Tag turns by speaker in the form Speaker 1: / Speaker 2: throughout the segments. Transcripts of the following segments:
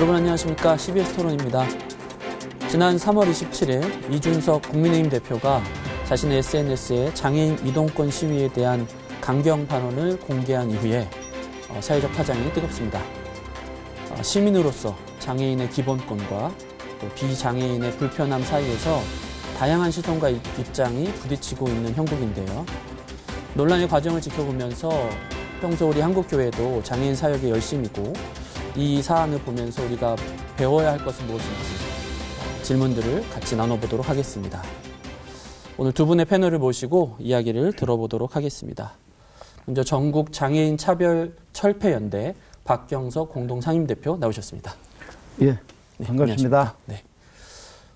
Speaker 1: 여러분 안녕하십니까? CBS 토론입니다. 지난 3월 27일 이준석 국민의힘 대표가 자신의 SNS에 장애인 이동권 시위에 대한 강경 발언을 공개한 이후에 사회적 파장이 뜨겁습니다. 시민으로서 장애인의 기본권과 또 비장애인의 불편함 사이에서 다양한 시선과 입장이 부딪히고 있는 형국인데요. 논란의 과정을 지켜보면서 평소 우리 한국교회도 장애인 사역에 열심이고 이 사안을 보면서 우리가 배워야 할 것은 무엇인지 질문들을 같이 나눠보도록 하겠습니다. 오늘 두 분의 패널을 모시고 이야기를 들어보도록 하겠습니다. 먼저 전국 장애인 차별 철폐연대 박경석 공동상임대표 나오셨습니다.
Speaker 2: 예, 반갑습니다.
Speaker 1: 네.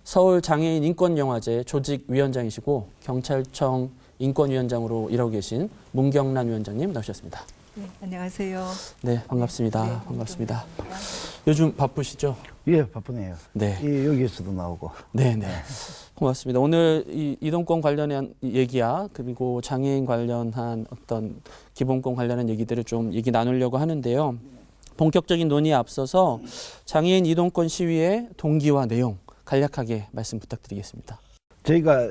Speaker 1: 서울 장애인 인권영화제 조직위원장이시고 경찰청 인권위원장으로 일하고 계신 문경란 위원장님 나오셨습니다.
Speaker 3: 네, 안녕하세요.
Speaker 1: 네, 반갑습니다.
Speaker 3: 네,
Speaker 1: 반갑습니다. 요즘 바쁘시죠?
Speaker 2: 예, 바쁘네요.
Speaker 1: 네.
Speaker 2: 여기에서도 나오고.
Speaker 1: 네네. 고맙습니다. 오늘 이 이동권 관련한 얘기야, 그리고 장애인 관련한 어떤 기본권 관련한 얘기들을 좀 얘기 나누려고 하는데요. 본격적인 논의에 앞서서 장애인 이동권 시위의 동기와 내용 간략하게 말씀 부탁드리겠습니다.
Speaker 2: 저희가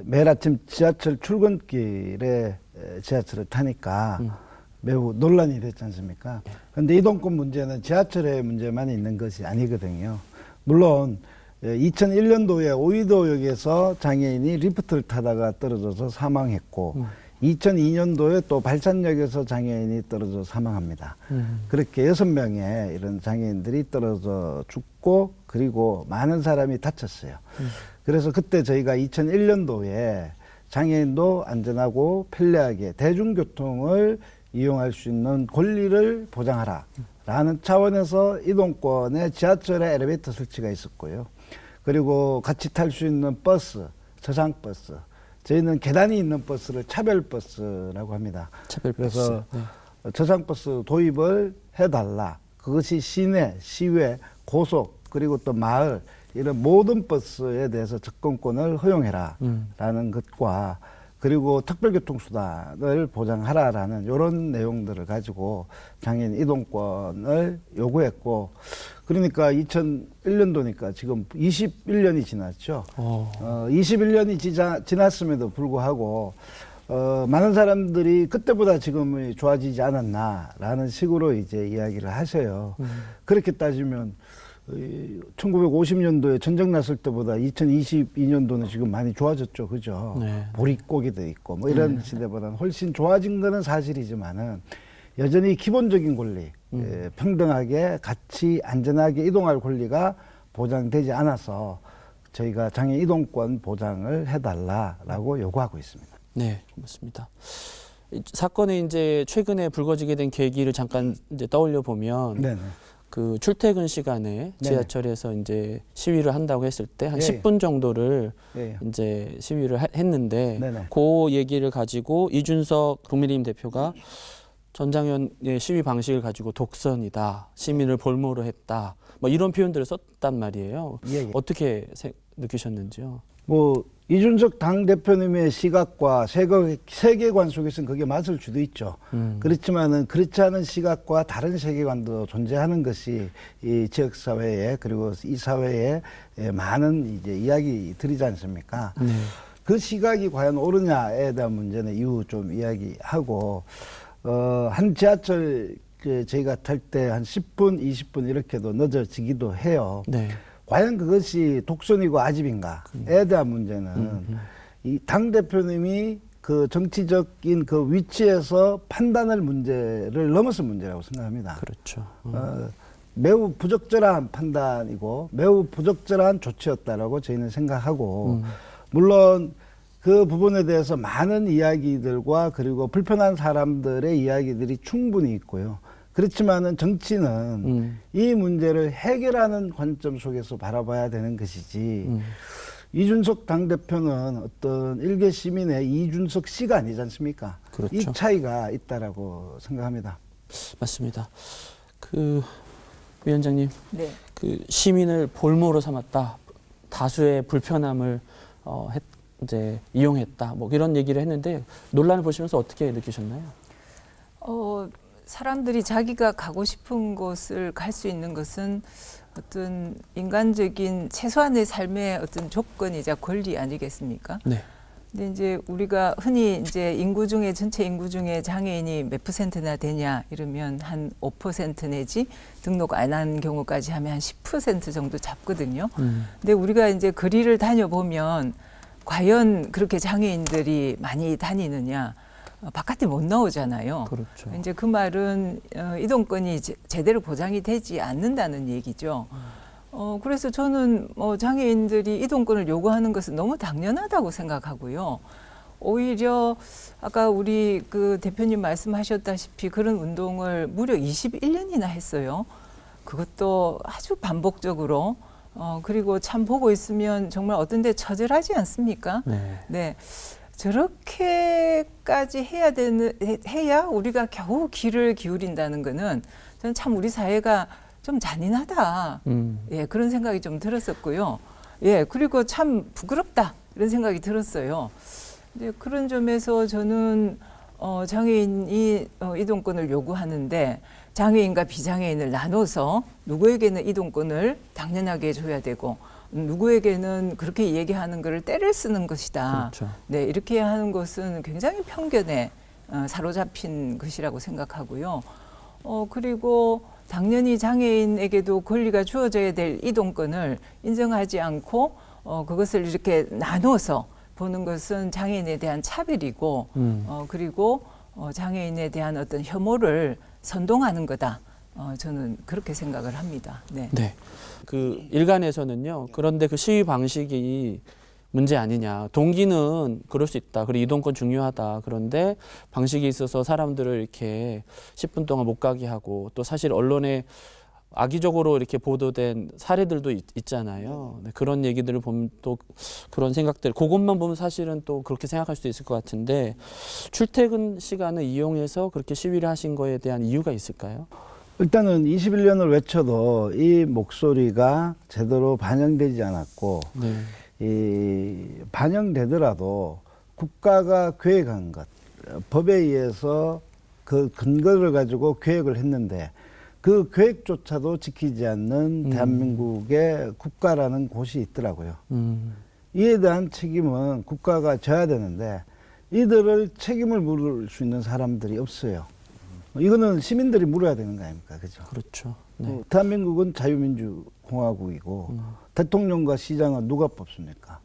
Speaker 2: 매일 아침 지하철 출근길에 지하철을 타니까 매우 논란이 됐지 않습니까? 그런데 이동권 문제는 지하철의 문제만 있는 것이 아니거든요. 물론 2001년도에 오이도역에서 장애인이 리프트를 타다가 떨어져서 사망했고 2002년도에 또 발산역에서 장애인이 떨어져 사망합니다. 그렇게 6명의 이런 장애인들이 떨어져 죽고 그리고 많은 사람이 다쳤어요. 그래서 그때 저희가 2001년도에 장애인도 안전하고 편리하게 대중교통을 이용할 수 있는 권리를 보장하라 라는 차원에서 이동권에 지하철에 엘리베이터 설치가 있었고요. 그리고 같이 탈 수 있는 버스, 저상버스, 저희는 계단이 있는 버스를 차별버스라고 합니다.
Speaker 1: 차별버스.
Speaker 2: 그래서
Speaker 1: 네.
Speaker 2: 저상버스 도입을 해달라. 그것이 시내, 시외, 고속, 그리고 또 마을 이런 모든 버스에 대해서 접근권을 허용해라 라는 것과 그리고 특별교통수단을 보장하라라는 이런 내용들을 가지고 장애인 이동권을 요구했고, 그러니까 2001년도니까 지금 21년이 지났죠. 21년이 지났음에도 불구하고 많은 사람들이 그때보다 지금이 좋아지지 않았나라는 식으로 이제 이야기를 하셔요. 그렇게 따지면 1950년도에 전쟁 났을 때보다 2022년도는 지금 많이 좋아졌죠. 그죠? 네. 보릿고기도 있고 뭐 이런 시대보다는 훨씬 좋아진 거는 사실이지만은 여전히 기본적인 권리, 평등하게 같이 안전하게 이동할 권리가 보장되지 않아서 저희가 장애 이동권 보장을 해달라라고 요구하고 있습니다.
Speaker 1: 네, 고맙습니다. 사건이 이제 최근에 불거지게 된 계기를 잠깐 이제 떠올려 보면 네네. 그 출퇴근 시간에 지하철에서 이제 시위를 한다고 했을 때 한 10분 정도를 이제 시위를 했는데 그 얘기를 가지고 이준석 국민의힘 대표가 전장현의 시위 방식을 가지고 독선이다, 시민을 볼모로 했다, 뭐 이런 표현들을 썼단 말이에요. 어떻게 느끼셨는지요?
Speaker 2: 뭐 이준석 당대표님의 시각과 세계관 속에서는 그게 맞을 수도 있죠. 그렇지만은 그렇지 않은 시각과 다른 세계관도 존재하는 것이 이 지역사회에 그리고 이 사회에 많은 이제 이야기들이지 않습니까? 그 시각이 과연 옳으냐에 대한 문제는 이후 좀 이야기하고, 한 지하철 저희가 탈 때 한 10분, 20분 이렇게도 늦어지기도 해요. 과연 그것이 독선이고 아집인가에 대한 문제는 이 당대표님이 그 정치적인 그 위치에서 문제를 넘어선 문제라고 생각합니다.
Speaker 1: 그렇죠.
Speaker 2: 매우 부적절한 판단이고 매우 부적절한 조치였다라고 저희는 생각하고, 물론 그 부분에 대해서 많은 이야기들과 그리고 불편한 사람들의 이야기들이 충분히 있고요. 그렇지만은 정치는 이 문제를 해결하는 관점 속에서 바라봐야 되는 것이지, 이준석 당대표는 어떤 일개 시민의 이준석 씨가 아니지 않습니까? 그렇죠. 이 차이가 있다라고 생각합니다.
Speaker 1: 맞습니다. 위원장님, 그 시민을 볼모로 삼았다, 다수의 불편함을 이제 이용했다, 뭐 이런 얘기를 했는데 논란을 보시면서 어떻게 느끼셨나요?
Speaker 3: 사람들이 자기가 가고 싶은 곳을 갈 수 있는 것은 어떤 인간적인 최소한의 삶의 어떤 조건이자 권리 아니겠습니까?
Speaker 1: 네.
Speaker 3: 근데 이제 우리가 흔히 이제 인구 중에 전체 인구 중에 장애인이 몇 %나 되냐 이러면 한 5% 내지 등록 안 한 경우까지 하면 한 10% 정도 잡거든요. 근데 우리가 이제 거리를 다녀보면 과연 그렇게 장애인들이 많이 다니느냐? 바깥에 못 나오잖아요.
Speaker 1: 그렇죠.
Speaker 3: 이제 그 말은 이동권이 제대로 보장이 되지 않는다는 얘기죠. 그래서 저는 장애인들이 이동권을 요구하는 것은 너무 당연하다고 생각하고요. 오히려 아까 우리 그 대표님 말씀하셨다시피 그런 운동을 무려 21년이나 했어요. 그것도 아주 반복적으로. 그리고 참 보고 있으면 정말 어떤 데 처절하지 않습니까?
Speaker 1: 네.
Speaker 3: 네. 저렇게까지 해야 우리가 겨우 귀를 기울인다는 거는 저는 참 우리 사회가 좀 잔인하다. 예, 그런 생각이 좀 들었었고요. 예, 그리고 참 부끄럽다. 이런 생각이 들었어요. 이제 그런 점에서 저는 장애인이 이동권을 요구하는데 장애인과 비장애인을 나눠서 누구에게는 이동권을 당연하게 줘야 되고 누구에게는 그렇게 얘기하는 것을 때를 쓰는 것이다.
Speaker 1: 그렇죠.
Speaker 3: 네, 이렇게 하는 것은 굉장히 편견에 사로잡힌 것이라고 생각하고요. 그리고 당연히 장애인에게도 권리가 주어져야 될 이동권을 인정하지 않고 그것을 이렇게 나눠서 보는 것은 장애인에 대한 차별이고 그리고 장애인에 대한 어떤 혐오를 선동하는 거다. 저는 그렇게 생각을 합니다. 네.
Speaker 1: 네. 그 일간에서는요. 그런데 그 시위 방식이 문제 아니냐. 동기는 그럴 수 있다. 그리고 이동권 중요하다. 그런데 방식이 있어서 사람들을 이렇게 10분 동안 못 가게 하고 또 사실 언론에 악의적으로 이렇게 보도된 사례들도 있잖아요. 네, 그런 얘기들을 보면 또 그런 생각들, 그것만 보면 사실은 또 그렇게 생각할 수도 있을 것 같은데 출퇴근 시간을 이용해서 그렇게 시위를 하신 거에 대한 이유가 있을까요?
Speaker 2: 일단은 21년을 외쳐도 이 목소리가 제대로 반영되지 않았고
Speaker 1: 네.
Speaker 2: 이 반영되더라도 국가가 계획한 것, 법에 의해서 그 근거를 가지고 계획을 했는데 그 계획조차도 지키지 않는 대한민국의 국가라는 곳이 있더라고요. 이에 대한 책임은 국가가 져야 되는데 이들을 책임을 물을 수 있는 사람들이 없어요. 이거는 시민들이 물어야 되는 거 아닙니까? 그죠?
Speaker 1: 그렇죠. 네.
Speaker 2: 대한민국은 자유민주공화국이고 대통령과 시장은 누가 뽑습니까?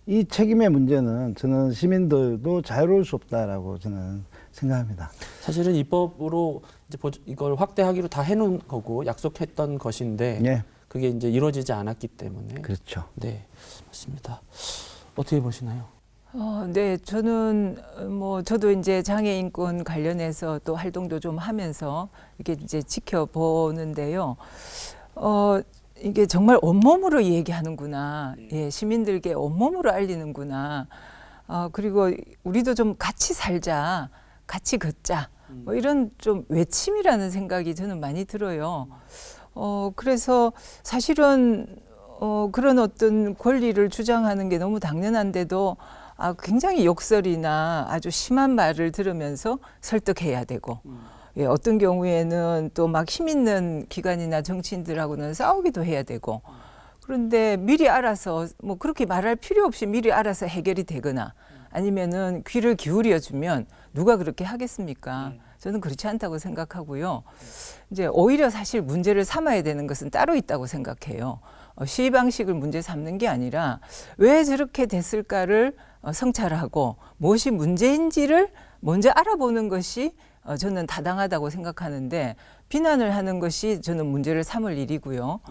Speaker 2: 이 책임의 문제는 저는 시민들도 자유로울 수 없다라고 저는 생각합니다.
Speaker 1: 사실은 입법으로 이제 이걸 확대하기로 다 해놓은 거고 약속했던 것인데
Speaker 2: 예.
Speaker 1: 그게 이제 이루어지지 않았기 때문에.
Speaker 2: 그렇죠.
Speaker 1: 네, 맞습니다. 어떻게 보시나요?
Speaker 3: 네, 저는 저도 이제 장애인권 관련해서 또 활동도 좀 하면서 이렇게 이제 지켜보는데요. 이게 정말 온몸으로 얘기하는구나. 예, 시민들께 온몸으로 알리는구나. 그리고 우리도 좀 같이 살자, 같이 걷자. 이런 좀 외침이라는 생각이 저는 많이 들어요. 그래서 사실은 그런 어떤 권리를 주장하는 게 너무 당연한데도 굉장히 욕설이나 아주 심한 말을 들으면서 설득해야 되고 예, 어떤 경우에는 또 막 힘 있는 기관이나 정치인들하고는 싸우기도 해야 되고 그런데 미리 알아서 그렇게 말할 필요 없이 미리 알아서 해결이 되거나 아니면은 귀를 기울여 주면 누가 그렇게 하겠습니까? 저는 그렇지 않다고 생각하고요. 이제 오히려 사실 문제를 삼아야 되는 것은 따로 있다고 생각해요. 시위 방식을 문제 삼는 게 아니라 왜 저렇게 됐을까를 성찰하고 무엇이 문제인지를 먼저 알아보는 것이 저는 타당하다고 생각하는데 비난을 하는 것이 저는 문제를 삼을 일이고요.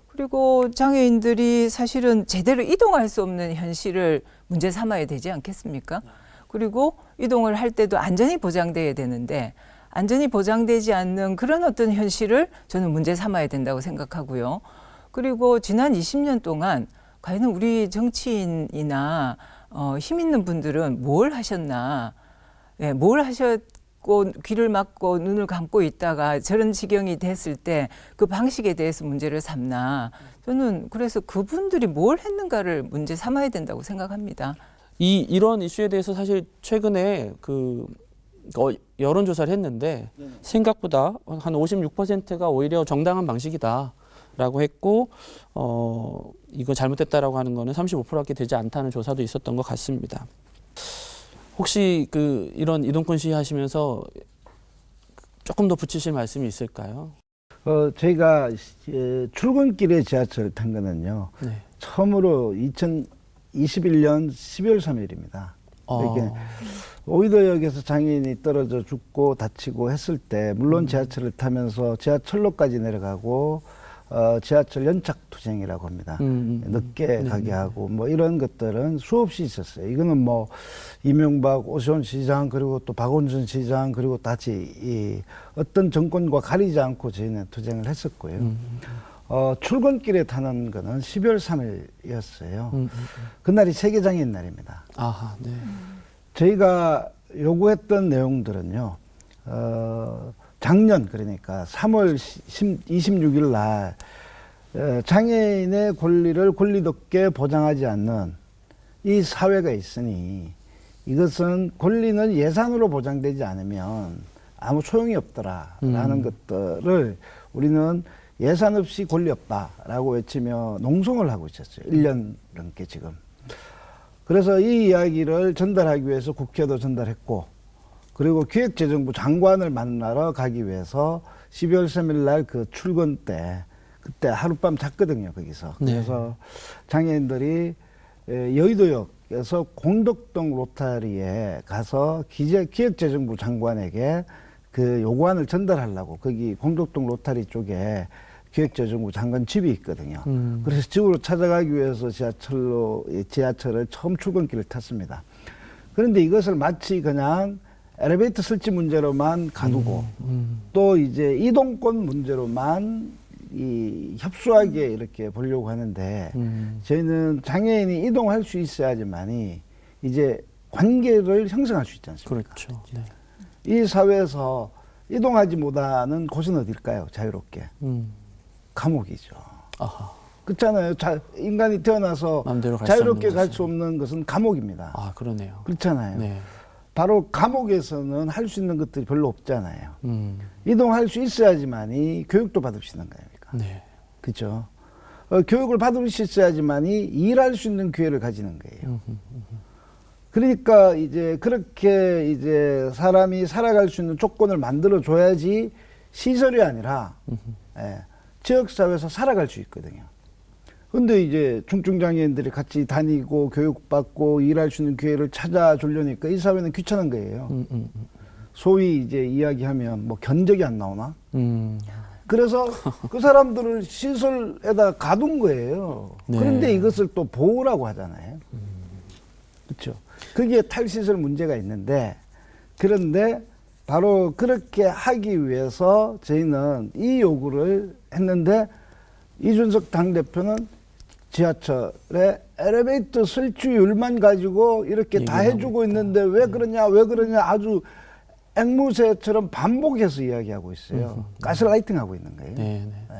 Speaker 3: 그리고 장애인들이 사실은 제대로 이동할 수 없는 현실을 문제 삼아야 되지 않겠습니까? 그리고 이동을 할 때도 안전이 보장돼야 되는데 안전이 보장되지 않는 그런 어떤 현실을 저는 문제 삼아야 된다고 생각하고요. 그리고 지난 20년 동안 과연 우리 정치인이나 힘 있는 분들은 뭘 하셨나, 예, 뭘 하셨고 귀를 막고 눈을 감고 있다가 저런 지경이 됐을 때 그 방식에 대해서 문제를 삼나. 저는 그래서 그분들이 뭘 했는가를 문제 삼아야 된다고 생각합니다.
Speaker 1: 이런 이슈에 대해서 사실 최근에 여론조사를 했는데 생각보다 한 56%가 오히려 정당한 방식이다. 라고 했고, 이거 잘못됐다라고 하는 거는 35%밖에 되지 않다는 조사도 있었던 것 같습니다. 혹시 이런 이동권 시위 하시면서 조금 더 붙이실 말씀이 있을까요?
Speaker 2: 저희가 출근길에 지하철을 탄 거는요.
Speaker 1: 네.
Speaker 2: 처음으로 2021년 12월 3일입니다. 이렇게
Speaker 1: 어,
Speaker 2: 오이도역에서 장애인이 떨어져 죽고 다치고 했을 때 물론 지하철을 타면서 지하철로까지 내려가고 지하철 연착투쟁이라고 합니다. 늦게 가게 하고 뭐 이런 것들은 수없이 있었어요. 이거는 뭐 이명박, 오세훈 시장 그리고 또 박원순 시장 그리고 다시 이 어떤 정권과 가리지 않고 저희는 투쟁을 했었고요. 출근길에 타는 거는 12월 3일이었어요. 그날이 세계장애인 날입니다.
Speaker 1: 아하, 네.
Speaker 2: 저희가 요구했던 내용들은요. 작년 그러니까 3월 26일 날 장애인의 권리를 권리롭게 보장하지 않는 이 사회가 있으니 이것은 권리는 예산으로 보장되지 않으면 아무 소용이 없더라라는 것들을 우리는 예산 없이 권리 없다라고 외치며 농성을 하고 있었어요. 1년 넘게 지금. 그래서 이 이야기를 전달하기 위해서 국회도 전달했고 그리고 기획재정부 장관을 만나러 가기 위해서 12월 3일 날 그 출근 때 그때 하룻밤 잤거든요, 거기서.
Speaker 1: 네.
Speaker 2: 그래서 장애인들이 여의도역에서 공덕동 로타리에 가서 기획재정부 장관에게 그 요구안을 전달하려고 거기 공덕동 로타리 쪽에 기획재정부 장관 집이 있거든요. 그래서 집으로 찾아가기 위해서 지하철을 처음 출근길을 탔습니다. 그런데 이것을 마치 그냥 엘리베이터 설치 문제로만 가두고 또 이제 이동권 문제로만 협소하게 이렇게 보려고 하는데 저희는 장애인이 이동할 수 있어야지만이 이제 관계를 형성할 수 있지 않습니까?
Speaker 1: 그렇죠. 네.
Speaker 2: 이 사회에서 이동하지 못하는 곳은 어딜까요? 자유롭게. 감옥이죠.
Speaker 1: 아하.
Speaker 2: 그렇잖아요. 인간이 태어나서
Speaker 1: 마음대로 갈수
Speaker 2: 자유롭게
Speaker 1: 없는
Speaker 2: 갈
Speaker 1: 곳은.
Speaker 2: 수 없는 것은 감옥입니다.
Speaker 1: 아, 그러네요.
Speaker 2: 그렇잖아요.
Speaker 1: 네.
Speaker 2: 바로 감옥에서는 할 수 있는 것들이 별로 없잖아요. 이동할 수 있어야지만이 교육도 받을 수 있는 거니까.
Speaker 1: 네.
Speaker 2: 그렇죠. 교육을 받을 수 있어야지만이 일할 수 있는 기회를 가지는 거예요. 그러니까 이제 그렇게 이제 사람이 살아갈 수 있는 조건을 만들어 줘야지 시설이 아니라 지역사회에서 살아갈 수 있거든요. 근데 이제 중증장애인들이 같이 다니고 교육받고 일할 수 있는 기회를 찾아주려니까 이 사회는 귀찮은 거예요. 소위 이제 이야기하면 뭐 견적이 안 나오나? 그래서 그 사람들을 시설에다 가둔 거예요.
Speaker 1: 네.
Speaker 2: 그런데 이것을 또 보호라고 하잖아요. 그렇죠. 거기에 탈시설 문제가 있는데 그런데 바로 그렇게 하기 위해서 저희는 이 요구를 했는데 이준석 당대표는 지하철에 엘리베이터 설치율만 가지고 이렇게 다 해주고 있는데 왜 그러냐 아주 앵무새처럼 반복해서 이야기하고 있어요. 가스라이팅하고 있는 거예요.
Speaker 1: 네, 네.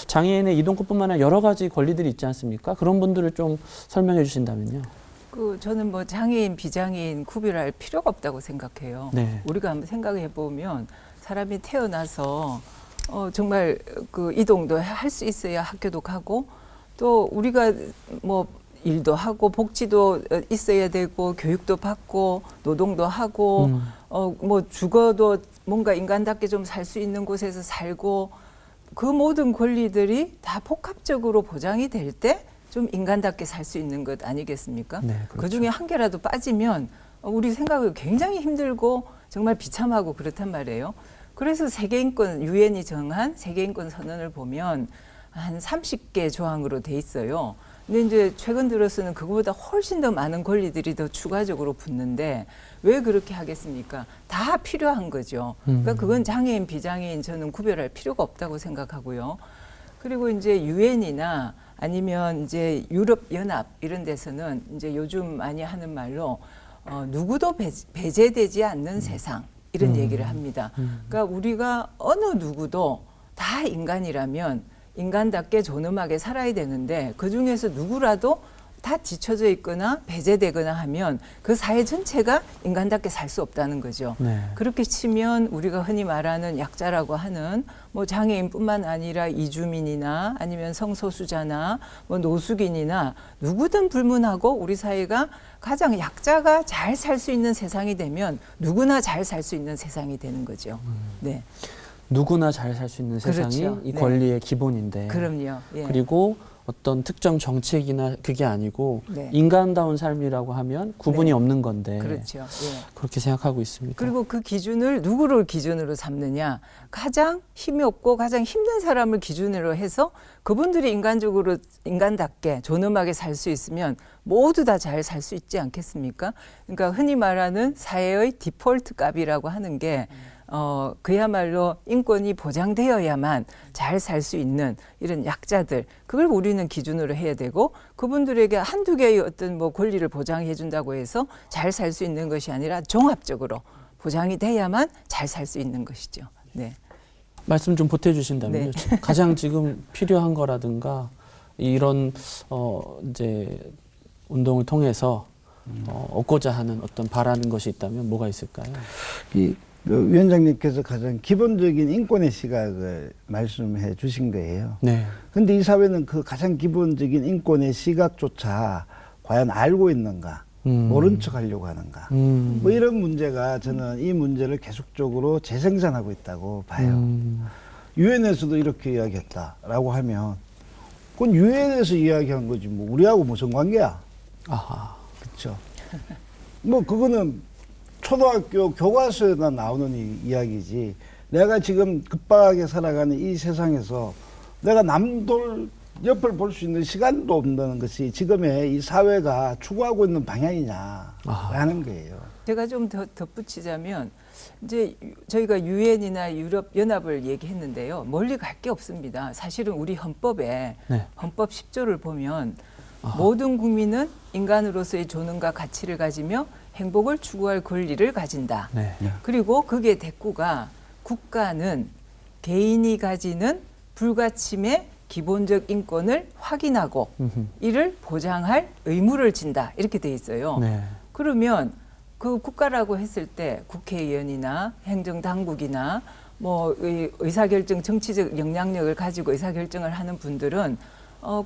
Speaker 1: 장애인의 이동권뿐만 아니라 여러 가지 권리들이 있지 않습니까? 그런 분들을 좀 설명해 주신다면요.
Speaker 3: 저는 뭐 장애인, 비장애인 구별할 필요가 없다고 생각해요.
Speaker 1: 네.
Speaker 3: 우리가 한번 생각해 보면 사람이 태어나서 정말 그 이동도 할 수 있어야 학교도 가고 또 우리가 뭐 일도 하고 복지도 있어야 되고 교육도 받고 노동도 하고 뭐 죽어도 뭔가 인간답게 좀 살 수 있는 곳에서 살고 그 모든 권리들이 다 복합적으로 보장이 될 때 좀 인간답게 살 수 있는 것 아니겠습니까?
Speaker 1: 네, 그렇죠.
Speaker 3: 그중에 한 개라도 빠지면 우리 생각이 굉장히 힘들고 정말 비참하고 그렇단 말이에요. 그래서 세계인권 유엔이 정한 세계인권 선언을 보면 한 30개 조항으로 돼 있어요. 근데 이제 최근 들어서는 그거보다 훨씬 더 많은 권리들이 더 추가적으로 붙는데 왜 그렇게 하겠습니까? 다 필요한 거죠. 그러니까 그건 장애인, 비장애인 저는 구별할 필요가 없다고 생각하고요. 그리고 이제 유엔이나 아니면 이제 유럽 연합 이런 데서는 이제 요즘 많이 하는 말로 누구도 배제되지 않는 세상 이런 얘기를 합니다. 그러니까 우리가 어느 누구도 다 인간이라면 인간답게 존엄하게 살아야 되는데 그중에서 누구라도 다 뒤처져 있거나 배제되거나 하면 그 사회 전체가 인간답게 살 수 없다는 거죠.
Speaker 1: 네.
Speaker 3: 그렇게 치면 우리가 흔히 말하는 약자라고 하는 뭐 장애인뿐만 아니라 이주민이나 아니면 성소수자나 뭐 노숙인이나 누구든 불문하고 우리 사회가 가장 약자가 잘 살 수 있는 세상이 되면 누구나 잘 살 수 있는 세상이 되는 거죠. 네.
Speaker 1: 누구나 잘 살 수 있는 세상이
Speaker 3: 그렇죠.
Speaker 1: 이
Speaker 3: 네.
Speaker 1: 권리의 기본인데.
Speaker 3: 그럼요. 예.
Speaker 1: 그리고 어떤 특정 정책이나 그게 아니고
Speaker 3: 네.
Speaker 1: 인간다운 삶이라고 하면 구분이
Speaker 3: 네.
Speaker 1: 없는 건데.
Speaker 3: 그렇죠. 예.
Speaker 1: 그렇게 생각하고 있습니다.
Speaker 3: 그리고 그 기준을 누구를 기준으로 삼느냐? 가장 힘이 없고 가장 힘든 사람을 기준으로 해서 그분들이 인간적으로 인간답게 존엄하게 살 수 있으면 모두 다 잘 살 수 있지 않겠습니까? 그러니까 흔히 말하는 사회의 디폴트 값이라고 하는 게 그야말로 인권이 보장되어야만 잘 살 수 있는 이런 약자들, 그걸 우리는 기준으로 해야 되고, 그분들에게 한두 개의 어떤 뭐 권리를 보장해 준다고 해서 잘 살 수 있는 것이 아니라 종합적으로 보장이 돼야만 잘 살 수 있는 것이죠. 네.
Speaker 1: 말씀 좀 보태주신다면요.
Speaker 3: 네.
Speaker 1: 가장 지금 필요한 거라든가 이런 이제 운동을 통해서 얻고자 하는 어떤 바라는 것이 있다면 뭐가 있을까요?
Speaker 2: 그 위원장님께서 가장 기본적인 인권의 시각을 말씀해 주신 거예요.
Speaker 1: 네.
Speaker 2: 근데 이 사회는 그 가장 기본적인 인권의 시각조차 과연 알고 있는가, 모른 척 하려고 하는가. 뭐 이런 문제가 저는 이 문제를 계속적으로 재생산하고 있다고 봐요. 유엔에서도 이렇게 이야기했다라고 하면 그건 유엔에서 이야기한 거지 뭐 우리하고 무슨 관계야.
Speaker 1: 아하.
Speaker 2: 그렇죠. 뭐 그거는 초등학교 교과서에다 나오는 이야기지. 내가 지금 급박하게 살아가는 이 세상에서 내가 남돌 옆을 볼 수 있는 시간도 없는 것이 지금의 이 사회가 추구하고 있는 방향이냐라는 거예요.
Speaker 3: 제가 좀 더 덧붙이자면 이제 저희가 유엔이나 유럽 연합을 얘기했는데요. 멀리 갈 게 없습니다. 사실은 우리 헌법에
Speaker 1: 네.
Speaker 3: 헌법 10조를 보면
Speaker 1: 아하.
Speaker 3: 모든 국민은 인간으로서의 존엄과 가치를 가지며 행복을 추구할 권리를 가진다.
Speaker 1: 네.
Speaker 3: 그리고 그게 대꾸가 국가는 개인이 가지는 불가침의 기본적 인권을 확인하고 이를 보장할 의무를 진다. 이렇게 돼 있어요.
Speaker 1: 네.
Speaker 3: 그러면 그 국가라고 했을 때 국회의원이나 행정당국이나 뭐 의사결정 정치적 영향력을 가지고 의사결정을 하는 분들은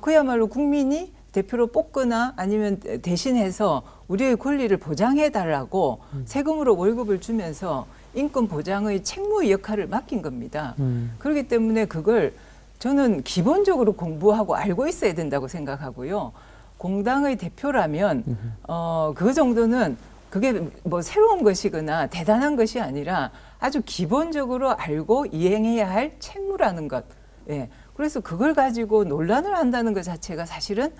Speaker 3: 그야말로 국민이 대표로 뽑거나 아니면 대신해서 우리의 권리를 보장해 달라고 세금으로 월급을 주면서 인권 보장의 책무의 역할을 맡긴 겁니다. 그렇기 때문에 그걸 저는 기본적으로 공부하고 알고 있어야 된다고 생각하고요. 공당의 대표라면 그 정도는 그게 뭐 새로운 것이거나 대단한 것이 아니라 아주 기본적으로 알고 이행해야 할 책무라는 것. 예. 그래서 그걸 가지고 논란을 한다는 것 자체가 사실은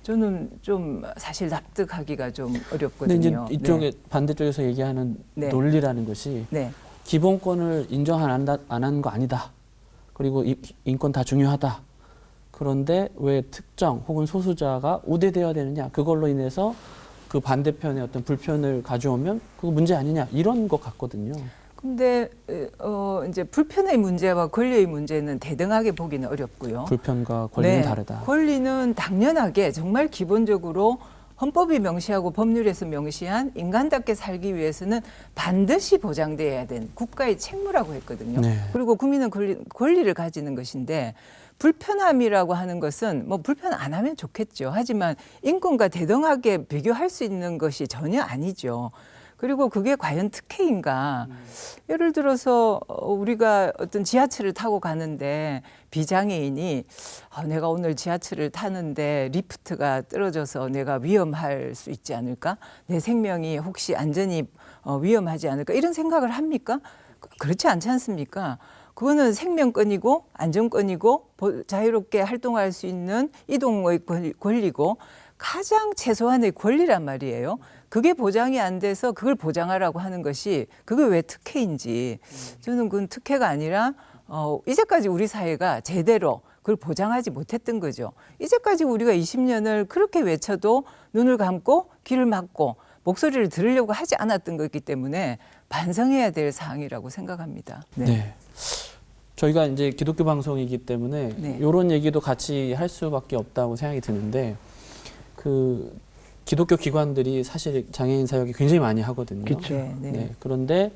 Speaker 3: 저는 좀 사실 납득하기가 좀 어렵거든요.
Speaker 1: 근데 이제 이쪽에
Speaker 3: 네.
Speaker 1: 반대쪽에서 얘기하는
Speaker 3: 네.
Speaker 1: 논리라는 것이
Speaker 3: 네.
Speaker 1: 기본권을 인정 안 한 거 아니다. 그리고 인권 다 중요하다. 그런데 왜 특정 혹은 소수자가 우대되어야 되느냐. 그걸로 인해서 그 반대편의 어떤 불편을 가져오면 그거 문제 아니냐. 이런 것 같거든요.
Speaker 3: 근데 이제 불편의 문제와 권리의 문제는 대등하게 보기는 어렵고요.
Speaker 1: 불편과 권리는
Speaker 3: 네.
Speaker 1: 다르다.
Speaker 3: 권리는 당연하게 정말 기본적으로 헌법이 명시하고 법률에서 명시한 인간답게 살기 위해서는 반드시 보장돼야 되는 국가의 책무라고 했거든요.
Speaker 1: 네.
Speaker 3: 그리고 국민은 권리를 가지는 것인데 불편함이라고 하는 것은 뭐 불편 안 하면 좋겠죠. 하지만 인권과 대등하게 비교할 수 있는 것이 전혀 아니죠. 그리고 그게 과연 특혜인가? 예를 들어서 우리가 어떤 지하철을 타고 가는데 비장애인이 내가 오늘 지하철을 타는데 리프트가 떨어져서 내가 위험할 수 있지 않을까? 내 생명이 혹시 안전이 위험하지 않을까? 이런 생각을 합니까? 그렇지 않지 않습니까? 그거는 생명권이고 안전권이고 자유롭게 활동할 수 있는 이동의 권리고 가장 최소한의 권리란 말이에요. 그게 보장이 안 돼서 그걸 보장하라고 하는 것이 그게 왜 특혜인지 저는 그건 특혜가 아니라 이제까지 우리 사회가 제대로 그걸 보장하지 못했던 거죠. 이제까지 우리가 20년을 그렇게 외쳐도 눈을 감고 귀를 막고 목소리를 들으려고 하지 않았던 거기 때문에 반성해야 될 사항이라고 생각합니다.
Speaker 1: 네. 저희가 이제 기독교 방송이기 때문에
Speaker 3: 네.
Speaker 1: 이런 얘기도 같이 할 수밖에 없다고 생각이 드는데 그 기독교 기관들이 사실 장애인 사역이 굉장히 많이 하거든요.
Speaker 2: 그쵸.
Speaker 1: 네, 그런데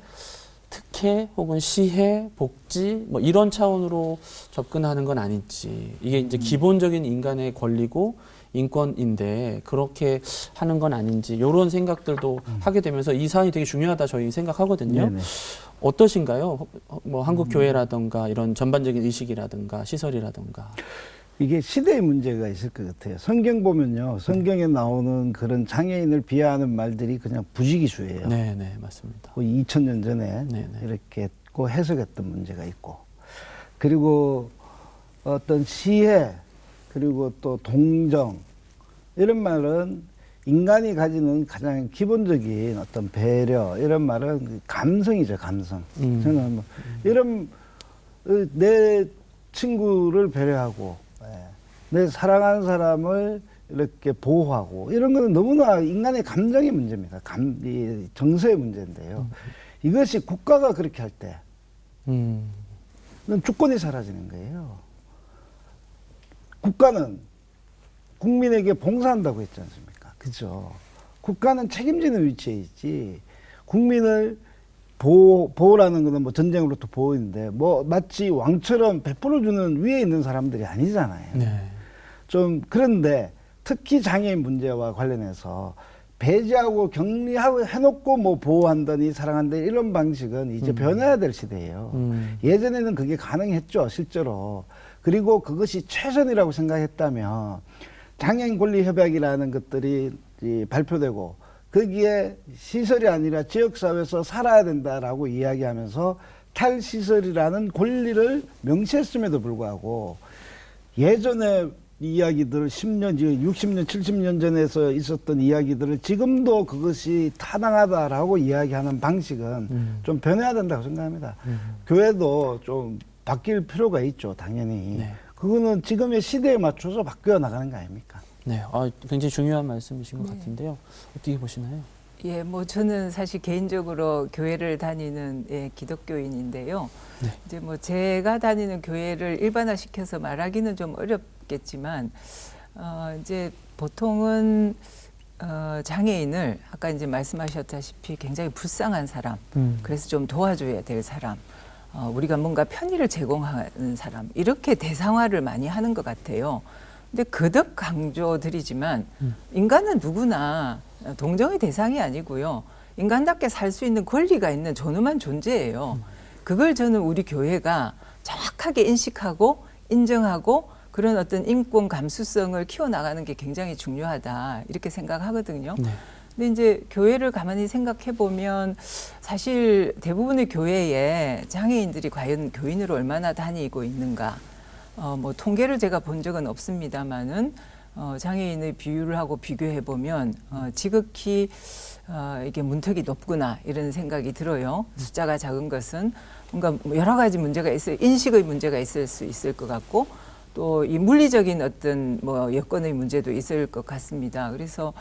Speaker 1: 특혜 혹은 시혜, 복지 뭐 이런 차원으로 접근하는 건 아닌지 이게 이제 기본적인 인간의 권리고 인권인데 그렇게 하는 건 아닌지 이런 생각들도 하게 되면서 이 사안이 되게 중요하다 저희 생각하거든요.
Speaker 2: 네네.
Speaker 1: 어떠신가요? 뭐 한국 교회라든가 이런 전반적인 의식이라든가 시설이라든가.
Speaker 2: 이게 시대의 문제가 있을 것 같아요. 성경 보면요. 성경에 나오는 그런 장애인을 비하하는 말들이 그냥 부지기수예요.
Speaker 1: 네, 네, 맞습니다.
Speaker 2: 2000년 전에
Speaker 1: 네네.
Speaker 2: 이렇게 해석했던 문제가 있고, 그리고 어떤 시혜, 그리고 또 동정, 이런 말은 인간이 가지는 가장 기본적인 어떤 배려, 이런 말은 감성이죠, 감성. 저는 뭐 이런 내 친구를 배려하고, 내 사랑하는 사람을 이렇게 보호하고, 이런 거는 너무나 인간의 감정의 문제입니다. 이 정서의 문제인데요. 이것이 국가가 그렇게 할 때, 주권이 사라지는 거예요. 국가는 국민에게 봉사한다고 했지 않습니까? 그죠? 국가는 책임지는 위치에 있지, 국민을 보호라는 거는 뭐 전쟁으로부터 보호인데, 뭐 마치 왕처럼 베풀어주는 위에 있는 사람들이 아니잖아요.
Speaker 1: 네.
Speaker 2: 좀 그런데 특히 장애인 문제와 관련해서 배제하고 격리하고 해놓고 뭐 보호한다니 사랑한다니 이런 방식은 이제 변해야 될 시대예요. 예전에는 그게 가능했죠, 실제로. 그리고 그것이 최선이라고 생각했다면 장애인 권리 협약이라는 것들이 발표되고 거기에 시설이 아니라 지역사회에서 살아야 된다라고 이야기하면서 탈시설이라는 권리를 명시했음에도 불구하고 예전에 이야기들 10년, 60년, 70년 전에서 있었던 이야기들을 지금도 그것이 타당하다라고 이야기하는 방식은 좀 변해야 된다고 생각합니다. 교회도 좀 바뀔 필요가 있죠, 당연히.
Speaker 1: 네.
Speaker 2: 그거는 지금의 시대에 맞춰서 바뀌어 나가는 거 아닙니까?
Speaker 1: 네, 굉장히 중요한 말씀이신 것 같은데요. 어떻게 보시나요?
Speaker 3: 예, 뭐 저는 사실 개인적으로 교회를 다니는 기독교인인데요.
Speaker 1: 네.
Speaker 3: 이제 뭐 제가 다니는 교회를 일반화시켜서 말하기는 좀 어렵겠지만, 이제 보통은 장애인을 아까 이제 말씀하셨다시피 굉장히 불쌍한 사람, 그래서 좀 도와줘야 될 사람, 우리가 뭔가 편의를 제공하는 사람, 이렇게 대상화를 많이 하는 것 같아요. 근데 거듭 강조드리지만 인간은 누구나 동정의 대상이 아니고요. 인간답게 살 수 있는 권리가 있는 존엄한 존재예요. 그걸 저는 우리 교회가 정확하게 인식하고 인정하고 그런 어떤 인권 감수성을 키워나가는 게 굉장히 중요하다, 이렇게 생각하거든요.
Speaker 1: 네.
Speaker 3: 근데 이제 교회를 가만히 생각해 보면 사실 대부분의 교회에 장애인들이 과연 교인으로 얼마나 다니고 있는가, 뭐 통계를 제가 본 적은 없습니다만은 장애인의 비율을 하고 비교해 보면 지극히 이게 문턱이 높구나, 이런 생각이 들어요. 숫자가 작은 것은 뭔가 여러 가지 문제가 인식의 문제가 있을 수 있을 것 같고, 또 이 물리적인 어떤 뭐 여건의 문제도 있을 것 같습니다. 그래서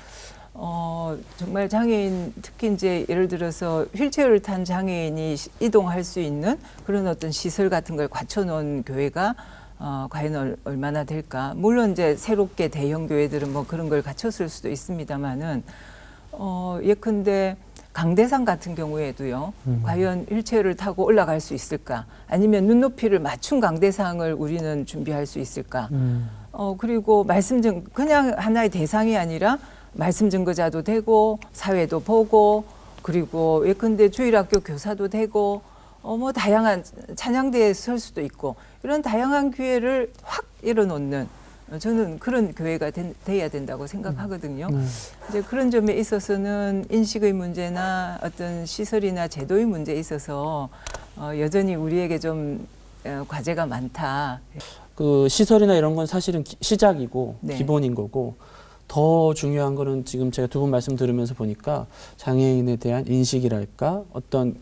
Speaker 3: 정말 장애인, 특히 이제 예를 들어서 휠체어를 탄 장애인이 이동할 수 있는 그런 어떤 시설 같은 걸 갖춰놓은 교회가 과연 얼마나 될까? 물론 이제 새롭게 대형 교회들은 뭐 그런 걸 갖췄을 수도 있습니다만은 예컨대 강대상 같은 경우에도요, 과연 휠체어를 타고 올라갈 수 있을까? 아니면 눈높이를 맞춘 강대상을 우리는 준비할 수 있을까? 그리고 그냥 하나의 대상이 아니라 말씀 증거자도 되고, 사회도 보고, 그리고 예컨대 주일학교 교사도 되고, 뭐 다양한 찬양대에 설 수도 있고, 이런 다양한 기회를 확 열어놓는, 저는 그런 교회가 돼야 된다고 생각하거든요. 이제 그런 점에 있어서는 인식의 문제나 어떤 시설이나 제도의 문제에 있어서 여전히 우리에게 좀 과제가 많다.
Speaker 1: 그 시설이나 이런 건 사실은 시작이고
Speaker 3: 네.
Speaker 1: 기본인 거고, 더 중요한 거는 지금 제가 두 분 말씀 들으면서 보니까 장애인에 대한 인식이랄까, 어떤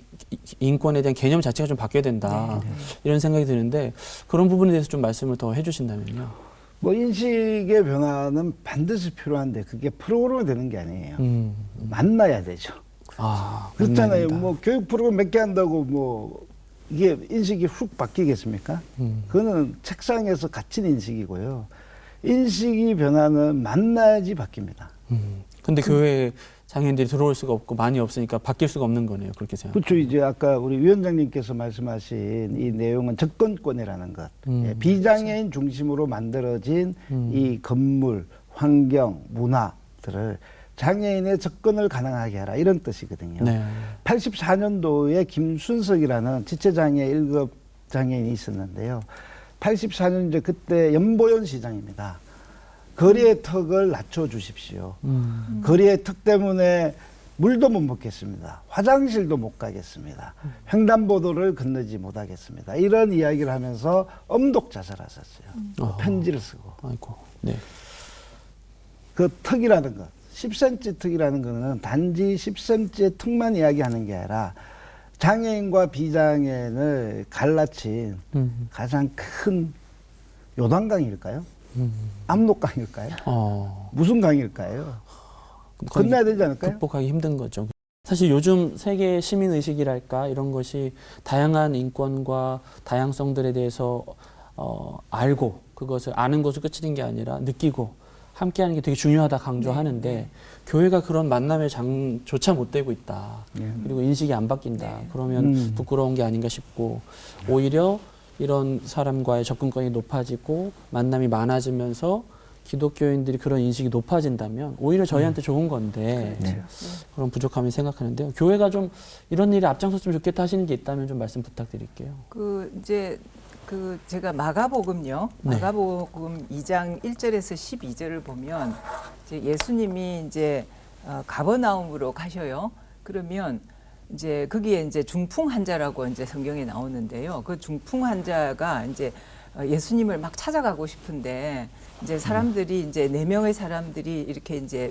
Speaker 1: 인권에 대한 개념 자체가 좀 바뀌어야 된다, 이런 생각이 드는데, 그런 부분에 대해서 좀 말씀을 더 해주신다면요.
Speaker 2: 뭐 인식의 변화는 반드시 필요한데 그게 프로그램이 되는 게 아니에요. 만나야 되죠. 그렇잖아요. 뭐 교육 프로그램 몇 개 한다고 뭐 이게 인식이 훅 바뀌겠습니까? 그거는 책상에서 갇힌 인식이고요. 인식이 변화는 만나야지 바뀝니다.
Speaker 1: 근데 교회에 장애인들이 들어올 수가 없고 많이 없으니까 바뀔 수가 없는 거네요. 그렇게 생각하면.
Speaker 2: 그렇죠. 이제 아까 우리 위원장님께서 말씀하신 이 내용은 접근권이라는 것, 예, 비장애인 중심으로 만들어진 이 건물, 환경, 문화들을 장애인의 접근을 가능하게 하라 이런 뜻이거든요.
Speaker 1: 네.
Speaker 2: 84년도에 김순석이라는 지체장애 1급 장애인이 있었는데요. 84년 이제 그때 연보현 시장입니다. 거리의 턱을 낮춰주십시오. 거리의 턱 때문에 물도 못 먹겠습니다. 화장실도 못 가겠습니다. 횡단보도를 건너지 못하겠습니다. 이런 이야기를 하면서 엄독 자살하셨어요. 편지를 쓰고.
Speaker 1: 아이고. 네.
Speaker 2: 그 턱이라는 것, 10cm 턱이라는 거는 단지 10cm의 턱만 이야기하는 게 아니라 장애인과 비장애인을 갈라친 가장 큰 요단강일까요? 압록강일까요? 무슨 강일까요? 건너야 되지 않을까요?
Speaker 1: 극복하기 힘든 거죠. 사실 요즘 세계 시민 의식이랄까 이런 것이 다양한 인권과 다양성들에 대해서 알고 그것을 아는 것을 끝이는 게 아니라 느끼고 함께하는 게 되게 중요하다 강조하는데 교회가 그런 만남의 장조차 못 되고 있다. 그리고 인식이 안 바뀐다. 그러면 부끄러운 게 아닌가 싶고 오히려 이런 사람과의 접근권이 높아지고 만남이 많아지면서 기독교인들이 그런 인식이 높아진다면 오히려 저희한테 좋은 건데 그런 부족함이 생각하는데요. 교회가 좀 이런 일에 앞장섰으면 좋겠다 하시는 게 있다면 좀 말씀 부탁드릴게요.
Speaker 3: 제가 마가복음요.
Speaker 1: 네.
Speaker 3: 마가복음 2장 1절에서 12절을 보면 이제 예수님이 이제 가버나움으로 가셔요. 그러면 이제 거기에 이제 중풍 환자라고 이제 성경에 나오는데요. 그 중풍 환자가 이제 예수님을 막 찾아가고 싶은데 이제 사람들이 이제 4명의 사람들이 이렇게 이제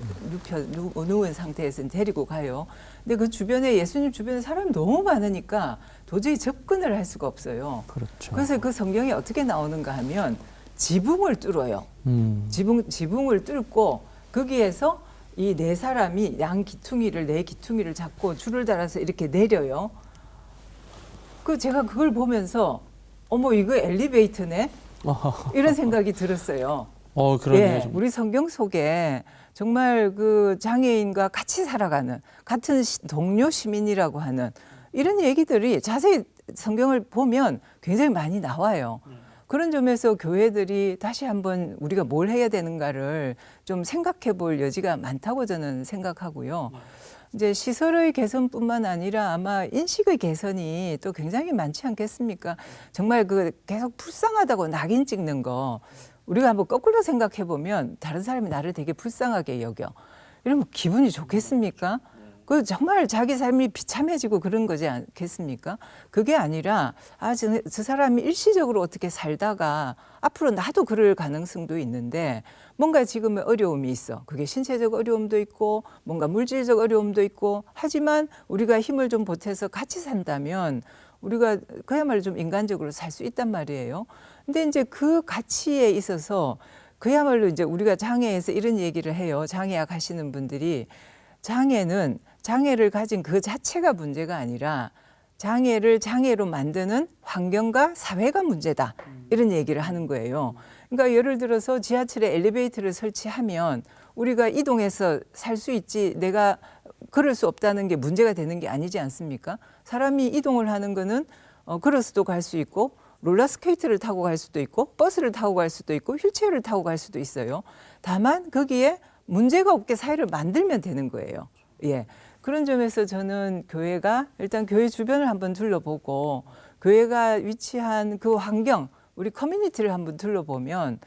Speaker 3: 누운 상태에서 데리고 가요. 근데 그 주변에 예수님 주변에 사람이 너무 많으니까 도저히 접근을 할 수가 없어요.
Speaker 1: 그렇죠.
Speaker 3: 그래서 그 성경이 어떻게 나오는가 하면 지붕을 뚫어요. 지붕을 뚫고 거기에서 이 4사람이 네 기퉁이를 잡고 줄을 달아서 이렇게 내려요. 제가 그걸 보면서 어머 이거 엘리베이터네? 이런 생각이 들었어요.
Speaker 1: 그러네요.
Speaker 3: 예, 우리 성경 속에 정말 그 장애인과 같이 살아가는 같은 동료 시민이라고 하는 이런 얘기들이 자세히 성경을 보면 굉장히 많이 나와요. 그런 점에서 교회들이 다시 한번 우리가 뭘 해야 되는가를 좀 생각해 볼 여지가 많다고 저는 생각하고요. 이제 시설의 개선뿐만 아니라 아마 인식의 개선이 또 굉장히 많지 않겠습니까? 정말 계속 불쌍하다고 낙인 찍는 거 우리가 한번 거꾸로 생각해 보면 다른 사람이 나를 되게 불쌍하게 여겨. 이러면 기분이 좋겠습니까? 정말 자기 삶이 비참해지고 그런 거지 않겠습니까? 그게 아니라 저 사람이 일시적으로 어떻게 살다가 앞으로 나도 그럴 가능성도 있는데 뭔가 지금의 어려움이 있어. 그게 신체적 어려움도 있고 뭔가 물질적 어려움도 있고 하지만 우리가 힘을 좀 보태서 같이 산다면 우리가 그야말로 좀 인간적으로 살 수 있단 말이에요. 근데 이제 그 가치에 있어서 그야말로 이제 우리가 장애에서 이런 얘기를 해요. 장애학 하시는 분들이 장애는 장애를 가진 그 자체가 문제가 아니라 장애를 장애로 만드는 환경과 사회가 문제다. 이런 얘기를 하는 거예요. 그러니까 예를 들어서 지하철에 엘리베이터를 설치하면 우리가 이동해서 살 수 있지 내가 그럴 수 없다는 게 문제가 되는 게 아니지 않습니까? 사람이 이동을 하는 거는 걸어서도 갈 수 있고 롤러스케이트를 타고 갈 수도 있고 버스를 타고 갈 수도 있고 휠체어를 타고 갈 수도 있어요. 다만 거기에 문제가 없게 사회를 만들면 되는 거예요. 예. 그런 점에서 저는 교회가 일단 교회 주변을 한번 둘러보고 교회가 위치한 그 환경, 우리 커뮤니티를 한번 둘러보면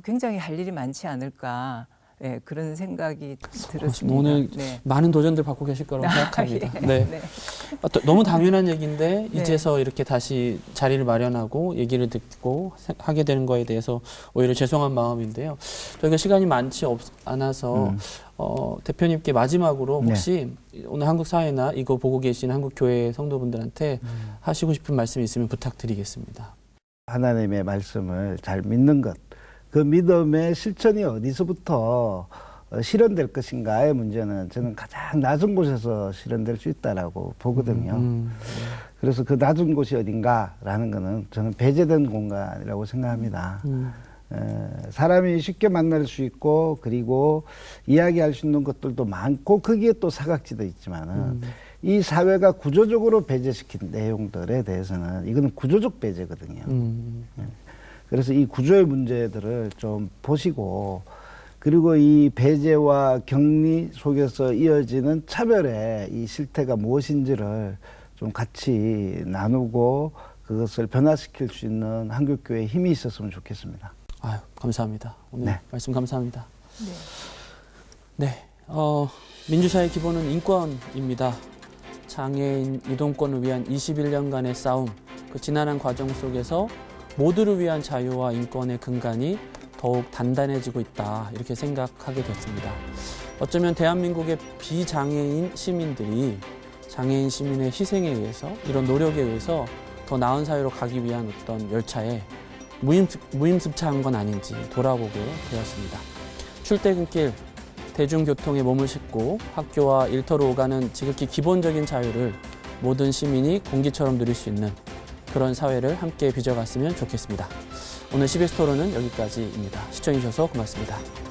Speaker 3: 굉장히 할 일이 많지 않을까. 예, 그런 생각이 들었습니다.
Speaker 1: 오늘
Speaker 3: 네.
Speaker 1: 많은 도전들 받고 계실 거라고 생각합니다.
Speaker 3: 예.
Speaker 1: 네.
Speaker 3: 네.
Speaker 1: 너무 당연한 얘기인데
Speaker 3: 네.
Speaker 1: 이제서 이렇게 다시 자리를 마련하고 얘기를 듣고 하게 되는 거에 대해서 오히려 죄송한 마음인데요. 저희가 시간이 많지 않아서 대표님께 마지막으로 혹시 오늘 한국 사회나 이거 보고 계신 한국 교회 성도분들한테 하시고 싶은 말씀이 있으면 부탁드리겠습니다.
Speaker 2: 하나님의 말씀을 잘 믿는 것. 그 믿음의 실천이 어디서부터 실현될 것인가의 문제는 저는 가장 낮은 곳에서 실현될 수 있다라고 보거든요. 그래서 그 낮은 곳이 어딘가라는 거는 저는 배제된 공간이라고 생각합니다. 사람이 쉽게 만날 수 있고 그리고 이야기할 수 있는 것들도 많고 거기에 또 사각지도 있지만은 이 사회가 구조적으로 배제시킨 내용들에 대해서는 이거는 구조적 배제거든요. 그래서 이 구조의 문제들을 좀 보시고 그리고 이 배제와 격리 속에서 이어지는 차별의 이 실태가 무엇인지를 좀 같이 나누고 그것을 변화시킬 수 있는 한국교회의 힘이 있었으면 좋겠습니다.
Speaker 1: 아유, 감사합니다. 오늘
Speaker 2: 네.
Speaker 1: 말씀 감사합니다.
Speaker 3: 네.
Speaker 1: 네, 민주사회 기본은 인권입니다. 장애인 이동권을 위한 21년간의 싸움, 그 지난한 과정 속에서 모두를 위한 자유와 인권의 근간이 더욱 단단해지고 있다, 이렇게 생각하게 됐습니다. 어쩌면 대한민국의 비장애인 시민들이 장애인 시민의 희생에 의해서, 이런 노력에 의해서 더 나은 사회로 가기 위한 어떤 열차에 무임승차한 건 아닌지 돌아보게 되었습니다. 출퇴근길 대중교통에 몸을 싣고 학교와 일터로 오가는 지극히 기본적인 자유를 모든 시민이 공기처럼 누릴 수 있는 그런 사회를 함께 빚어갔으면 좋겠습니다. 오늘 CBS 토론은 여기까지입니다. 시청해주셔서 고맙습니다.